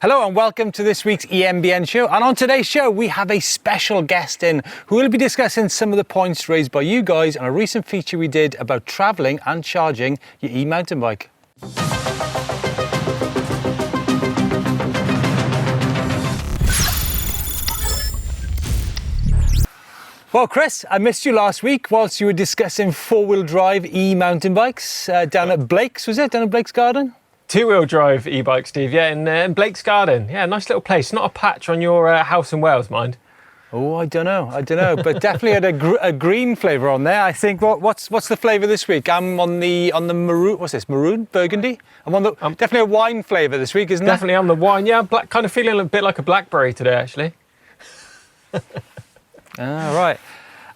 Hello and welcome to this week's EMBN show. And on today's show, we have a special guest in who will be discussing some of the points raised by you guys on a recent feature we did about travelling and charging your e-mountain bike. Well, Chris, I missed you last week whilst you were discussing four-wheel drive e-mountain bikes down at Blake's, was it? Down at Blake's Garden? Two-wheel drive e-bike, Steve, yeah, in Blake's Garden. Yeah, nice little place. Not a patch on your house in Wales, mind. Oh, I don't know, but definitely had a green flavour on there. I think, what's the flavour this week? I'm on the maroon, what's this, maroon, burgundy? I'm on the, definitely a wine flavour this week, isn't it? Definitely on the wine, yeah, kind of feeling a bit like a blackberry today, actually. Right.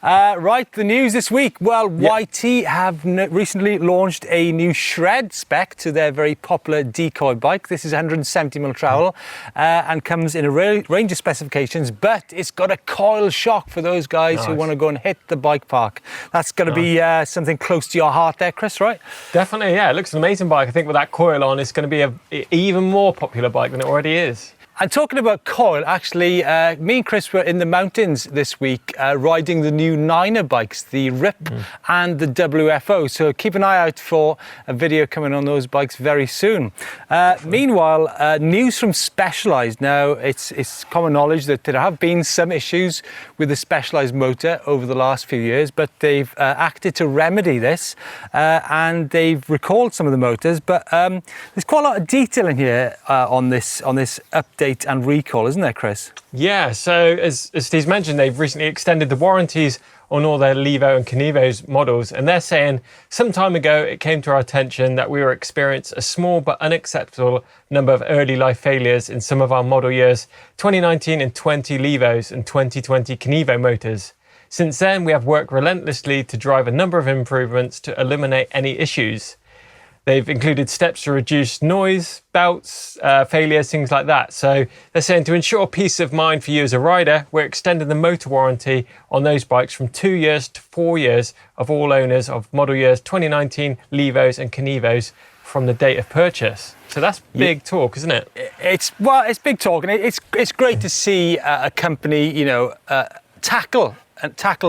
Right, the news this week. Well, YT have recently launched a new Shred spec to their very popular Decoy bike. This is 170mm travel and comes in a range of specifications, but it's got a coil shock for those guys who want to go and hit the bike park. That's going to be something close to your heart there, Chris, right? Definitely, yeah. It looks an amazing bike. I think with that coil on, it's going to be an even more popular bike than it already is. And talking about coil, actually, me and Chris were in the mountains this week riding the new Niner bikes, the RIP and the WFO. So keep an eye out for a video coming on those bikes very soon. Meanwhile, news from Specialized. Now, it's common knowledge that there have been some issues with the Specialized motor over the last few years, but they've acted to remedy this and they've recalled some of the motors. But there's quite a lot of detail in here on this update and recall, isn't there, Chris? Yeah, so as Steve's mentioned, they've recently extended the warranties on all their Levo and Kenevo's models, and they're saying some time ago it came to our attention that we were experiencing a small but unacceptable number of early life failures in some of our model years 2019 and 20 Levos and 2020 Kenevo motors. Since then, we have worked relentlessly to drive a number of improvements to eliminate any issues. They've included steps to reduce noise, belts, failures, things like that. So they're saying to ensure peace of mind for you as a rider, we're extending the motor warranty on those bikes from 2 years to 4 years of all owners of model years 2019 Levos and Kenevos from the date of purchase. So that's big talk, isn't it? It's big talk, and it's great to see a company, you know, tackle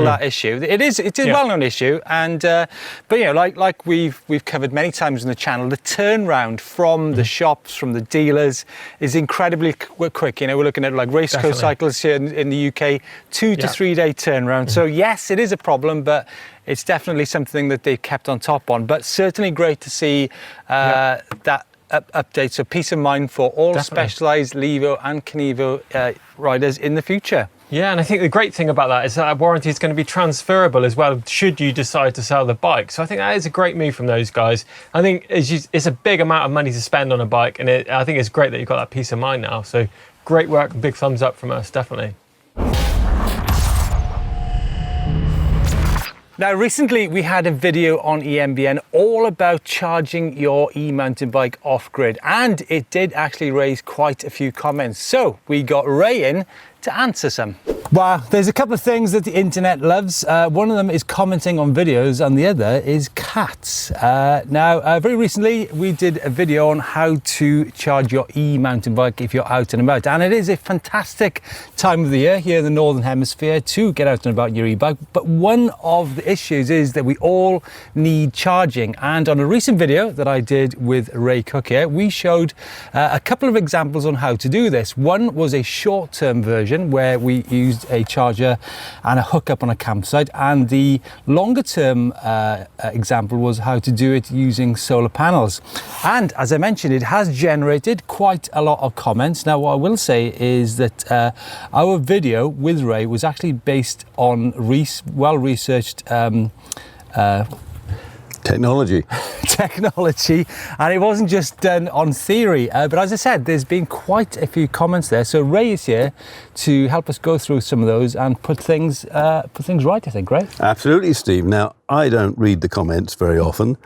that issue. It's a well-known issue, and but you know, like we've covered many times on the channel, the turnaround from the shops, from the dealers, is incredibly quick. You know, we're looking at like Raceco cycles here in the UK, 2 to 3 day turnaround. So yes, it is a problem, but it's definitely something that they've kept on top on. But certainly great to see that update. So peace of mind for all Specialized Levo and Kenevo riders in the future. Yeah, and I think the great thing about that is that warranty is going to be transferable as well, should you decide to sell the bike. So I think that is a great move from those guys. I think it's a big amount of money to spend on a bike, and I think it's great that you've got that peace of mind now. So great work, big thumbs up from us, definitely. Now, recently we had a video on EMBN all about charging your e-mountain bike off-grid, and it did actually raise quite a few comments. So we got Ray in to answer some. Wow, there's a couple of things that the internet loves. One of them is commenting on videos, and the other is cats. Now, very recently we did a video on how to charge your e-mountain bike if you're out and about, and it is a fantastic time of the year here in the Northern Hemisphere to get out and about your e-bike. But one of the issues is that we all need charging, and on a recent video that I did with Ray Cook here, we showed a couple of examples on how to do this. One was a short-term version where we used a charger and a hookup on a campsite, and the longer term example was how to do it using solar panels. And as I mentioned, it has generated quite a lot of comments. Now, what I will say is that our video with Ray was actually based on well-researched technology, and it wasn't just done on theory, but as I said, there's been quite a few comments there. So Ray is here to help us go through some of those and put things right, I think, right? Absolutely, Steve. Now, I don't read the comments very often.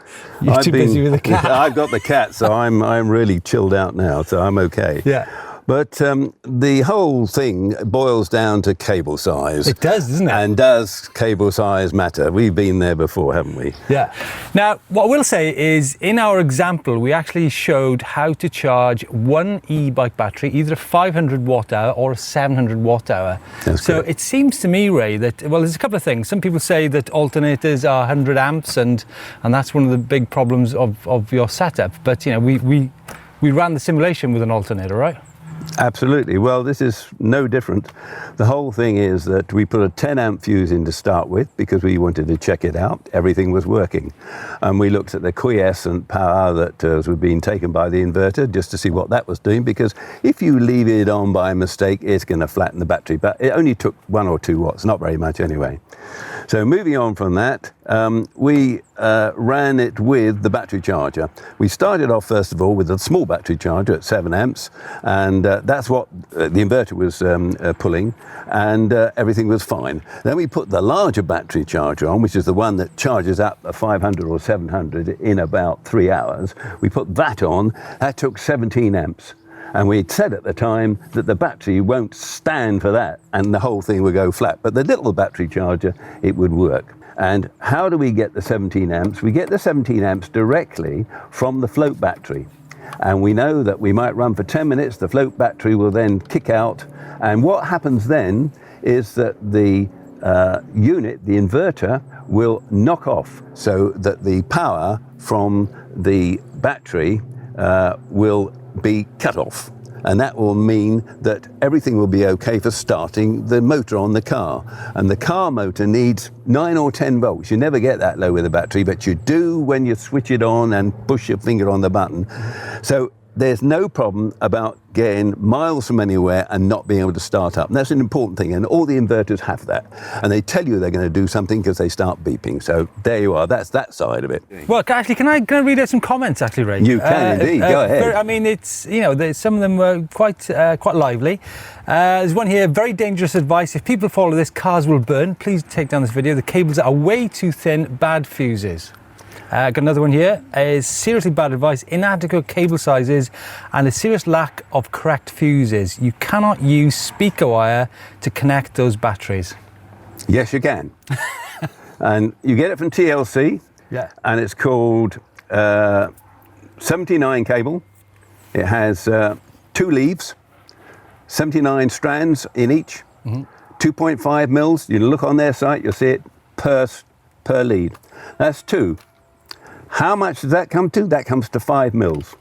You're too busy with the cat. I've got the cat, so I'm really chilled out now, so I'm okay. Yeah. But the whole thing boils down to cable size. It does, doesn't it? And does cable size matter? We've been there before, haven't we? Yeah. Now, what I will say is, in our example, we actually showed how to charge one e-bike battery, either a 500 watt hour or a 700 watt hour. That's so correct. it seems to me, Ray, that, well, there's a couple of things. Some people say that alternators are 100 amps, and that's one of the big problems of your setup. But, you know, we ran the simulation with an alternator, right? Absolutely. Well, this is no different. The whole thing is that we put a 10 amp fuse in to start with because we wanted to check it out. Everything was working. And we looked at the quiescent power that was being taken by the inverter just to see what that was doing, because if you leave it on by mistake, it's going to flatten the battery. But it only took 1 or 2 watts, not very much anyway. So moving on from that, we ran it with the battery charger. We started off first of all with a small battery charger at 7 amps, and that's what the inverter was pulling, and everything was fine. Then we put the larger battery charger on, which is the one that charges up a 500 or 700 in about 3 hours. We put that on. That took 17 amps. And we said at the time that the battery won't stand for that and the whole thing would go flat. But the little battery charger, it would work. And how do we get the 17 amps? We get the 17 amps directly from the float battery. And we know that we might run for 10 minutes, the float battery will then kick out. And what happens then is that the unit, the inverter, will knock off so that the power from the battery will be cut off, and that will mean that everything will be okay for starting the motor on the car. And the car motor needs 9 or 10 volts. You never get that low with a battery, but you do when you switch it on and push your finger on the button. So there's no problem about getting miles from anywhere and not being able to start up. And that's an important thing, and all the inverters have that. And they tell you they're going to do something because they start beeping. So there you are, that's that side of it. Well, actually, can I read out some comments, actually, Ray? You can indeed, go ahead. I mean, it's, you know, some of them were quite lively. There's one here, very dangerous advice. If people follow this, cars will burn. Please take down this video. The cables are way too thin, bad fuses. Got another one here, is seriously bad advice, inadequate cable sizes and a serious lack of correct fuses. You cannot use speaker wire to connect those batteries. Yes, you can. And you get it from TLC, Yeah. and it's called 79 cable. It has 2 leaves, 79 strands in each, 2.5 mils. You look on their site, you'll see it per lead. That's 2. How much does that come to? That comes to 5 mils.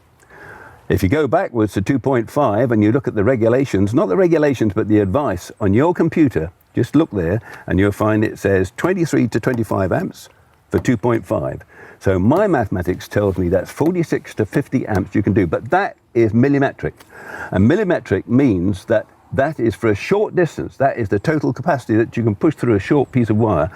If you go backwards to 2.5 and you look at the regulations, not the regulations, but the advice on your computer, just look there and you'll find it says 23 to 25 amps for 2.5. So my mathematics tells me that's 46 to 50 amps you can do, but that is millimetric. And millimetric means that that is for a short distance. That is the total capacity that you can push through a short piece of wire.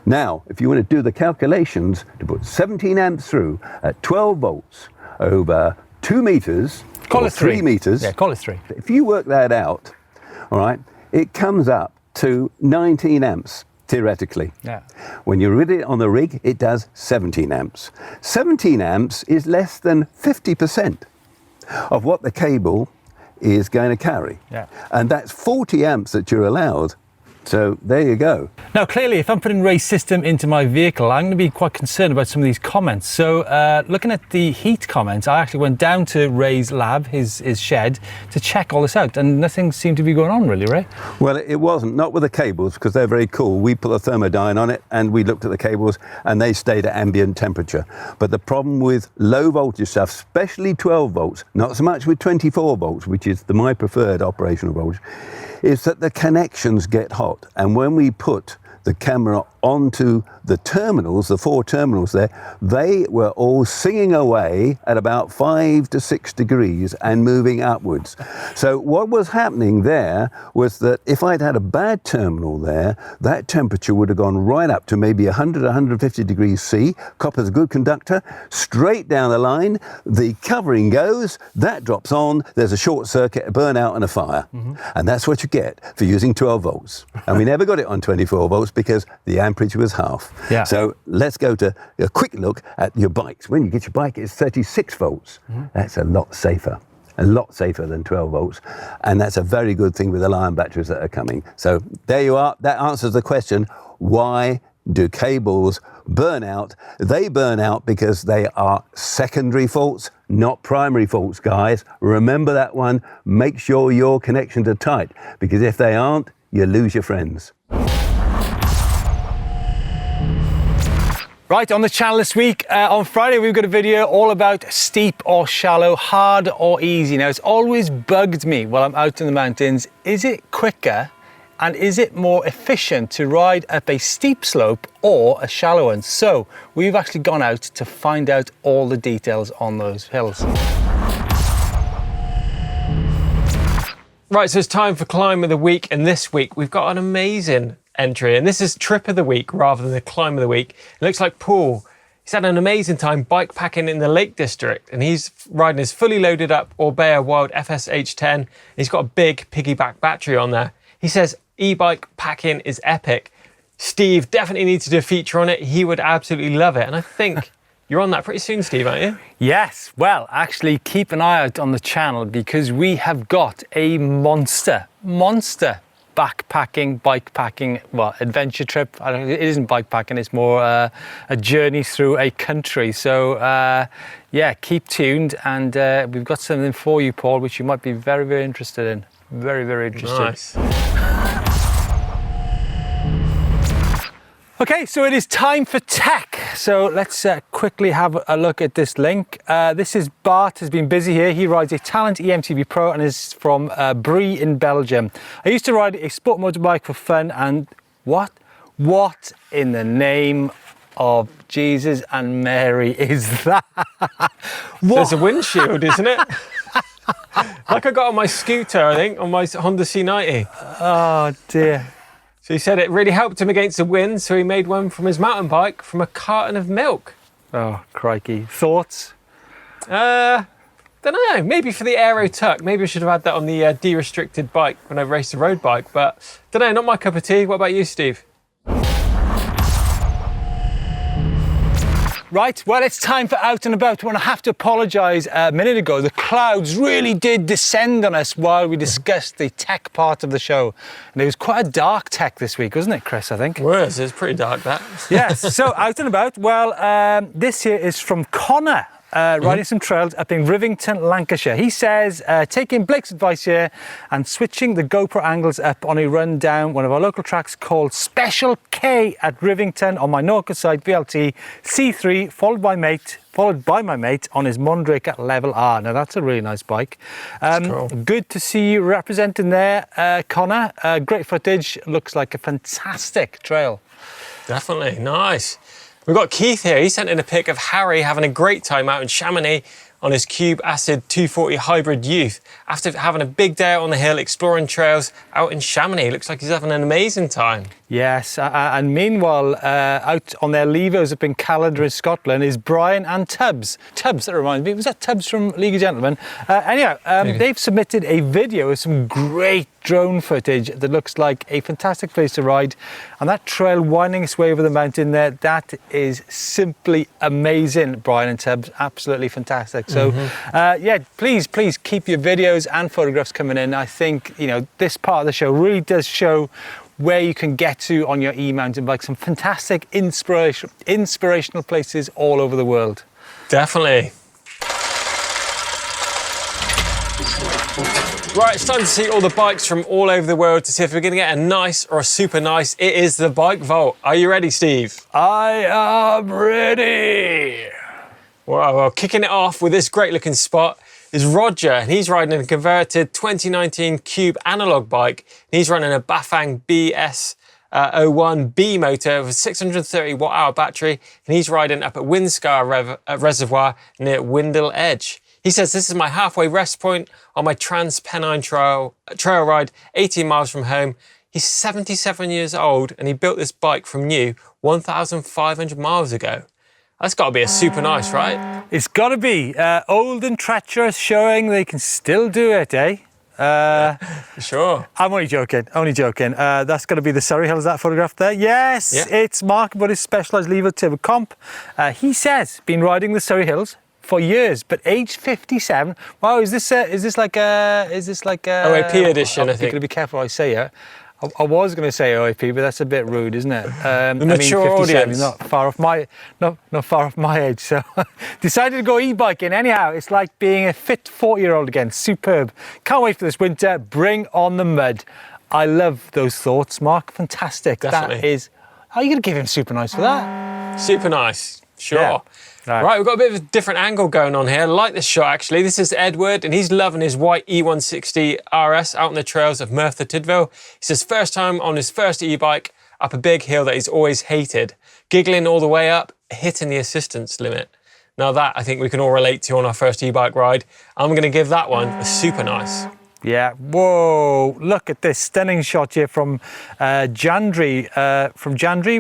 Now, if you want to do the calculations to put 17 amps through at 12 volts over 2 meters, Call or it 3 meters. Yeah, call it 3. If you work that out, all right, it comes up to 19 amps, theoretically. Yeah. When you read it on the rig, it does 17 amps. 17 amps is less than 50% of what the cable is going to carry. Yeah. And that's 40 amps that you're allowed. So there you go. Now, clearly, if I'm putting Ray's system into my vehicle, I'm going to be quite concerned about some of these comments. So looking at the heat comments, I actually went down to Ray's lab, his shed, to check all this out, and nothing seemed to be going on really, Ray. Well, it wasn't, not with the cables, because they're very cool. We put a thermodyne on it and we looked at the cables and they stayed at ambient temperature. But the problem with low voltage stuff, especially 12 volts, not so much with 24 volts, which is my preferred operational voltage, is that the connections get hot. And when we put the camera onto the terminals, the 4 terminals there, they were all singing away at about 5 to 6 degrees and moving upwards. So what was happening there was that if I'd had a bad terminal there, that temperature would have gone right up to maybe 100, 150 degrees C. Copper's a good conductor. Straight down the line, the covering goes, that drops on, there's a short circuit, a burnout and a fire. And that's what you get for using 12 volts. And we never got it on 24 volts because the amperage was half. Yeah. So let's go to a quick look at your bikes. When you get your bike, it's 36 volts. That's a lot safer. a lot safer than 12 volts. And that's a very good thing with the Lion batteries that are coming. So there you are. That answers the question, why do cables burn out? They burn out because they are secondary faults, not primary faults, guys. Remember that one. Make sure your connections are tight, because if they aren't, you lose your friends. Right, on the channel this week, on Friday we've got a video all about steep or shallow, hard or easy. Now, it's always bugged me while I'm out in the mountains, is it quicker and is it more efficient to ride up a steep slope or a shallow one? So we've actually gone out to find out all the details on those hills. Right, so it's time for Climb of the Week, and this week we've got an amazing entry, and this is Trip of the Week rather than the Climb of the Week. It looks like Paul, he's had an amazing time bike packing in the Lake District, and he's riding his fully loaded up Orbea Wild FSH10. He's got a big piggyback battery on there. He says e-bike packing is epic. Steve definitely needs to do a feature on it. He would absolutely love it, and I think you're on that pretty soon, Steve, aren't you? Yes, well, actually keep an eye out on the channel, because we have got a monster backpacking, bikepacking, well, adventure trip. It isn't bikepacking, it's more a journey through a country. So yeah, keep tuned, and we've got something for you, Paul, which you might be very, very interested in. Very, very interested. Nice. Okay, so it is time for tech. So let's quickly have a look at this link. This is Bart, has been busy here. He rides a Talent eMTB Pro and is from Brie in Belgium. I used to ride a sport motorbike for fun, and what in the name of Jesus and Mary is that? There's a windshield, isn't it? Like I got on my scooter, I think, on my Honda C90. Oh dear. So he said it really helped him against the wind, so he made one from his mountain bike from a carton of milk. Oh, crikey. Thoughts? Don't know, maybe for the Aero Tuck. Maybe I should have had that on the de-restricted bike when I raced a road bike, but don't know, not my cup of tea. What about you, Steve? Right, well, it's time for Out and About. And I have to apologise, a minute ago, the clouds really did descend on us while we discussed the tech part of the show. And it was quite a dark tech this week, wasn't it, Chris, I think? Worse, it's pretty dark, that. Yes, so Out and About, well, this here is from Connor. Riding some trails up in Rivington, Lancashire. He says, taking Blake's advice here and switching the GoPro angles up on a run down one of our local tracks called Special K at Rivington on my Norca side VLT C3, followed by my mate on his Mondraker Level R. Now that's a really nice bike. Cool. Good to see you representing there, Connor. Great footage, looks like a fantastic trail. Definitely, nice. We've got Keith here. He sent in a pic of Harry having a great time out in Chamonix on his Cube Acid 240 Hybrid Youth after having a big day out on the hill exploring trails out in Chamonix. Looks like he's having an amazing time. Yes, and meanwhile, out on their levers up in Callander in Scotland is Brian and Tubbs. Tubbs, that reminds me, was that Tubbs from League of Gentlemen? Anyhow, they've submitted a video of some great drone footage that looks like a fantastic place to ride, and that trail winding its way over the mountain there, that is simply amazing. Brian and Tubbs, absolutely fantastic. So yeah, please keep your videos and photographs coming in. I think, you know, this part of the show really does show where you can get to on your e-mountain bike. Some fantastic inspirational places all over the world. Definitely. Right, it's time to see all the bikes from all over the world to see if we're going to get a nice or a super nice. It is the Bike Vault. Are you ready, Steve? I am ready. Well, kicking it off with this great looking spot is Roger, and he's riding a converted 2019 Cube analog bike. He's running a Bafang BS01B motor with a 630 watt-hour battery, and he's riding up at Windscar Reservoir near Windle Edge. He says, this is my halfway rest point on my Trans-Pennine trail ride, 18 miles from home. He's 77 years old, and he built this bike from new 1,500 miles ago. That's got to be a super nice, right? It's got to be. Old and treacherous, showing they can still do it, eh? Sure. I'm only joking, that's got to be the Surrey Hills, that photograph there. Yes, yeah. It's Mark, but his Specialized Lever Turbo Comp. He says, been riding the Surrey Hills for years, but age 57. Wow, is this like a OAP edition? I I'm think. going to be careful what I say here. I was going to say OAP, but that's a bit rude, isn't it? The mature 57 audience. is not far off my age. So decided to go e-biking. Anyhow, it's like being a fit 40-year-old again. Superb. Can't wait for this winter. Bring on the mud. I love those thoughts, Mark. Fantastic. Definitely. That is. Are you going to give him super nice for that? Super nice. Sure. Yeah. Right, we've got a bit of a different angle going on here. I like this shot, actually. This is Edward, and he's loving his white E160 RS out on the trails of Merthyr Tydfil. He says first time on his first e-bike up a big hill that he's always hated. Giggling all the way up, hitting the assistance limit. Now that, I think we can all relate to on our first e-bike ride. I'm going to give that one a super nice. Yeah, whoa, look at this stunning shot here from Jandry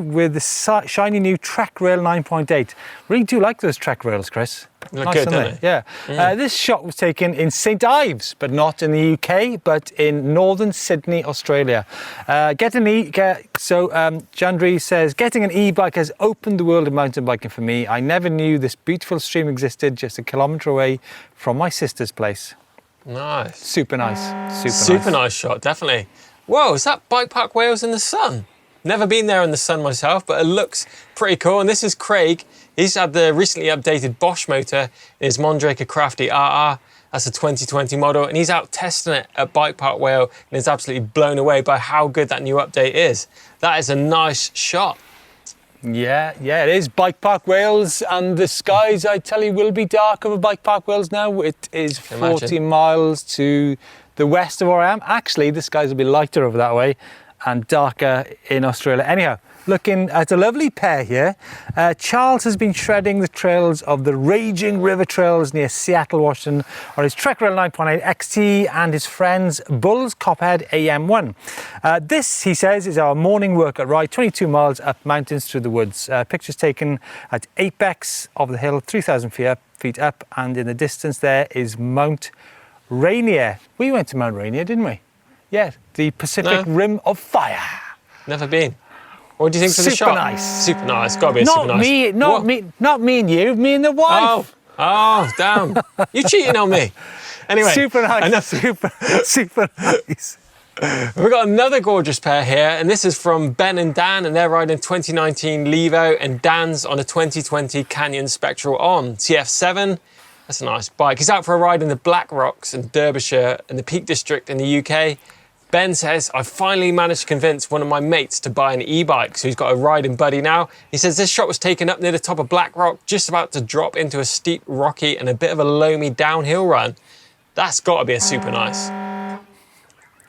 with the shiny new Trek Rail 9.8. Really do like those Trek Rails, Chris. Look Nice, good, aren't don't they? Yeah. This shot was taken in St Ives, but not in the UK, but in northern Sydney, Australia. Jandry says, getting an e-bike has opened the world of mountain biking for me. I never knew this beautiful stream existed just a kilometre away from my sister's place. Nice. Super nice. Super nice shot, definitely. Whoa, is that Bike Park Wales in the sun? Never been there in the sun myself, but it looks pretty cool. And this is Craig. He's had the recently updated Bosch motor in his Mondraker Crafty RR. That's a 2020 model, and he's out testing it at Bike Park Wales and is absolutely blown away by how good that new update is. That is a nice shot. Yeah, it is. Bike Park Wales, and the skies, I tell you, will be dark over Bike Park Wales now. It is 40 miles to the west of where I am. Actually, the skies will be lighter over that way and darker in Australia. Anyhow, looking at a lovely pair here. Charles has been shredding the trails of the Raging River Trails near Seattle, Washington on his Trek Rail 9.8 XT and his friend's Bull's Cophead AM1. This, he says, is our morning workout ride, 22 miles up mountains through the woods. Pictures taken at apex of the hill, 3,000 feet up, and in the distance there is Mount Rainier. We went to Mount Rainier, didn't we? Yeah, the Pacific Rim of Fire. Never been. What do you think of the shot? Super nice. Super nice. Got to be a super nice. Not me and you. Me and the wife. Oh, damn! You cheating on me. Anyway, super nice. Super nice. We've got another gorgeous pair here, and this is from Ben and Dan, and they're riding 2019 Levo, and Dan's on a 2020 Canyon Spectral On TF7. That's a nice bike. He's out for a ride in the Black Rocks in Derbyshire and the Peak District in the UK. Ben says, I finally managed to convince one of my mates to buy an e-bike, so he's got a riding buddy now. He says this shot was taken up near the top of Black Rock, just about to drop into a steep, rocky and a bit of a loamy downhill run. That's got to be a super nice.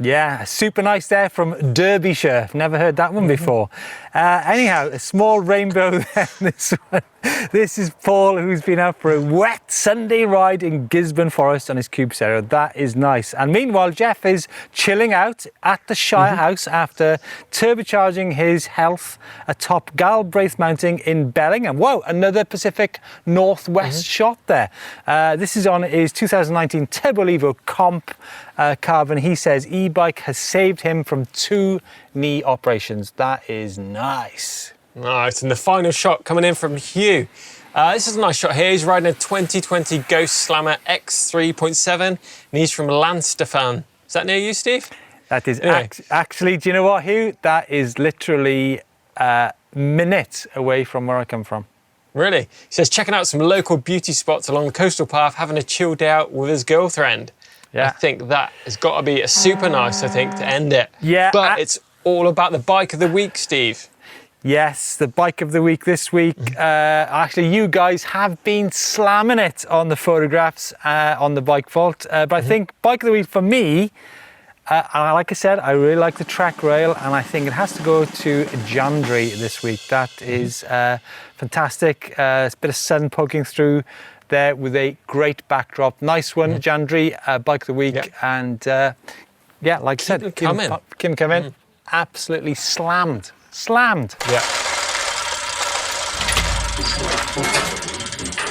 Yeah, super nice there from Derbyshire. Never heard that one before. Anyhow, a small rainbow there. This is Paul, who's been out for a wet Sunday ride in Gisborne Forest on his Cube Stereo. That is nice. And meanwhile, Jeff is chilling out at the Shire House after turbocharging his health atop Galbraith Mountain in Bellingham. Whoa, another Pacific Northwest shot there. This is on his 2019 Turbo Levo Comp carbon. He says e-bike has saved him from 2 knee operations. That is nice. Nice, and the final shot coming in from Hugh. This is a nice shot here. He's riding a 2020 Ghost Slammer X3.7, and he's from Llanstefan. Is that near you, Steve? That is actually, do you know what, Hugh? That is literally a minute away from where I come from. Really? He says checking out some local beauty spots along the coastal path, having a chill day out with his girlfriend. Yeah. I think that has got to be a super nice, I think, to end it. Yeah. But it's all about the bike of the week, Steve. Yes, the bike of the week this week. Actually, you guys have been slamming it on the photographs on the Bike Vault. But I think bike of the week for me, like I said, I really like the Trek Rail, and I think it has to go to Jandry this week. That is fantastic. A bit of sun poking through there with a great backdrop. Nice one, Jandry, bike of the week. Yep. And yeah, like I said, Kim come in, absolutely slammed. Yeah.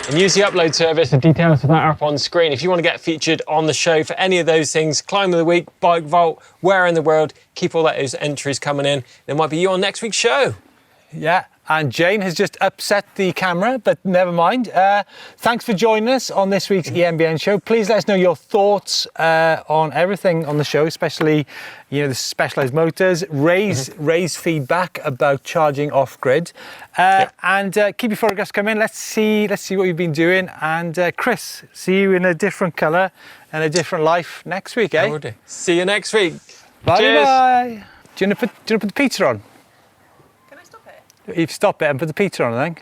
And use the upload service. The details of that are up on screen. If you want to get featured on the show for any of those things, Climb of the Week, Bike Vault, where in the world, keep all those entries coming in. It might be you on next week's show. Yeah, And Jane has just upset the camera, but never mind. Thanks for joining us on this week's EMBN show. Please let us know your thoughts on everything on the show, especially, you know, the specialized motors. Raise feedback about charging off grid, and keep your photographs coming. Let's see what you've been doing. And Chris, see you in a different colour and a different life next week, eh? I will do. See you next week. Bye. Cheers. Bye. Do you want to put the pizza on? Can I stop it? You stop it and put the pizza on, I think.